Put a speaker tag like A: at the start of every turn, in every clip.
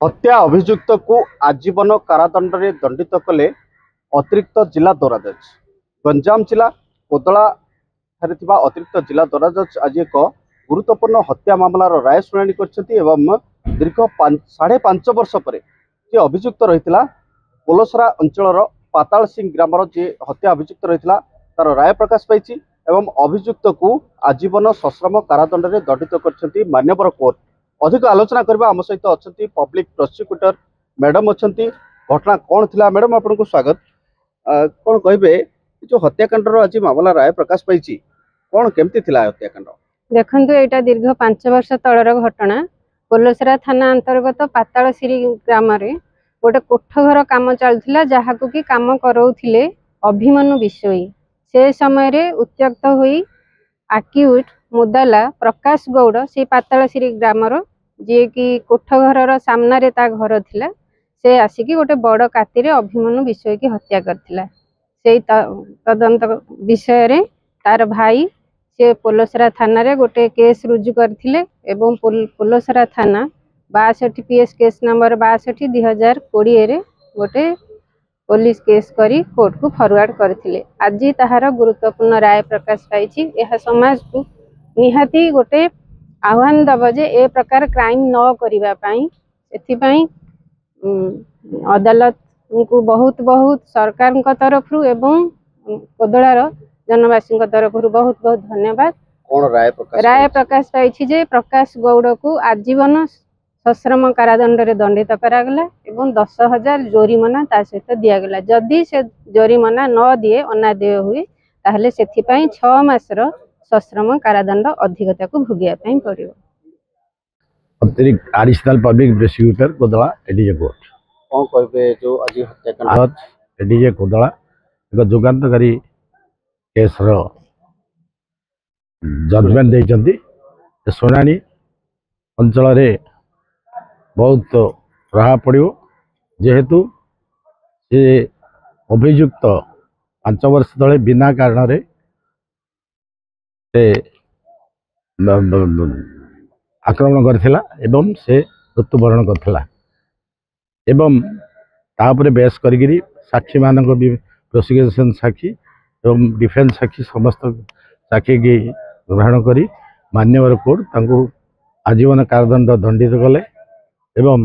A: हत्या अभियुक्त को आजीवन कारादंड में दंडित कले अतिरिक्त जिला दौरा जज। गंजाम जिला कोदला अतिरिक्त जिला दौरा जज आज एक गुरुत्वपूर्ण हत्या मामलार राय शुणाणी कर दीर्घ 5.5 वर्ष पर जे अभियुक्त रही पोलसरा अंचल पाताल सिंह ग्रामर जे हत्या अभियुक्त रही तार राय प्रकाश पाई एवं अभियुक्त को आजीवन सश्रम कारादंड में दंडित कर मान्यवर कोर्ट। अधिक आलोचना करबा आम सहित अच्छा पब्लिक प्रोसिक्यूटर मैडम अच्छा घटना कौन थी मैडम आपको स्वागत। कौन कहे जो हत्याकांडर आज मामला राय प्रकाश पाई कौन केमती थिला हत्याकांड?
B: देखंतु एटा दीर्घ 5 वर्ष तलर घटना। पोलसरा थाना अंतर्गत पातालसिरी ग्राम रे गोटे कोठघर काम चलथिला जहाकु कि काम करौथिले अभिमन्यु विषयी। से समय रे उत्त्यक्त होई आक्यूट मुदाला प्रकाश गौड़ से पातालसिरी ग्रामर जी कि कोठघर सामना रे ता घर थिला से आसिकी गोटे बड़ कातिर अभिमन्यु विषय की हत्या करथिला। से तदंत विषय रे तार भाई से पोलसरा थाना रे गोटे केस रुजु करथिले एवं पोलसरा थाना 62 PS केस नंबर 62 2020 रे गोटे पुलिस केस करी कोर्ट को फॉरवर्ड करथिले। आज ताहार गुरुत्वपूर्ण राय प्रकाश पाई। यह समाज को निहाती गोटे आह्वान दब जे ए प्रकार क्राइम न करिबा पई एथिपई अदालत को बहुत बहुत सरकार तरफ एवं कोदलार जनवासी तरफ बहुत बहुत धन्यवाद। राय प्रकाश पाई जे प्रकाश गौड़ को आजीवन सश्रम कारादंड रे दंडित करागला एवं 10,000 जोरिमाना ता सहित दियागला। जदि से जोरिमाना न दिए अनादेय हुए ताहले सेथिपई 6 मासर सश्रम कारादंड अधिकता को भोगिया पई पड़ियो।
C: अतिरिक्त एडिशनल पब्लिक प्रोसिक्यूटर कोदला एडीजे कोर्ट
A: कौन कहबे जो आज हत्याकांड
C: एडीजे कोदला एक जुगांतकारी केस रो जजमेंट देइचंती। सुनानी अंचल रे बहुत प्रभाव पड़ो जेहेतु से अभियुक्त 5 वर्ष तले बिना कारण रे से आक्रमण करथिला एवं से मृत्युवरण करथिला एवं तापर बेस करिगिरी साक्षी मानक भी प्रोसिक्यूशन साक्षी एवं डिफेंस साक्षी समस्त साक्षी की ग्रहण करी मान्यवर कोर्ट तांको आजीवन कारादंड दंडित कले एवं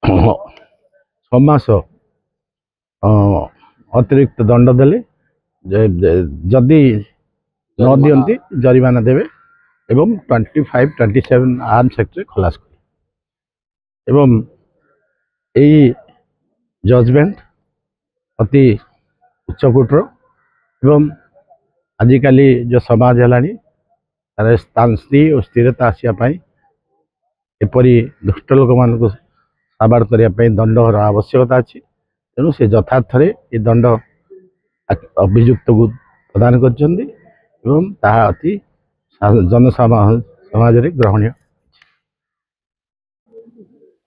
C: 6 मास अतिरिक्त दंड देले। जदि न दियंती जरिमाना देवे एवं 25-27 आर्म्स एक्ट रे खलास कर एवं यही जजमेंट अति उच्चकोटर एवं आजिकाली जो समाज है तार शांति और स्थिरता आसापी एपरी दुष्ट लोक मान साबाड़ करने दंडर आवश्यकता अच्छी तेणु से यथार्थ ये दंड अभियुक्त को प्रदान कर अति जनसमाज ग्रहणीय।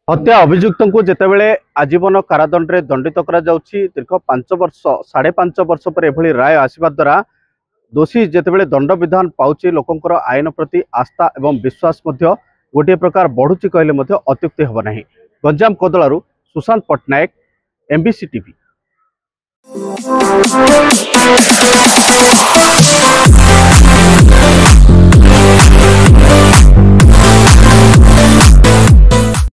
A: हत्या अभियुक्त को जितेबले आजीवन कारादंड में दंडित करा दीर्घ 5.5 वर्ष पर एभली राय आसवा द्वारा दोषी जितेबले दंड विधान पाउची लोकंकर आईन प्रति आस्था एवं विश्वास गोटे प्रकार बढ़ुची कहले अत्युक्ति हेब नहीं। Ganjam कोदलारू Sushant Patnaik, MBC TV।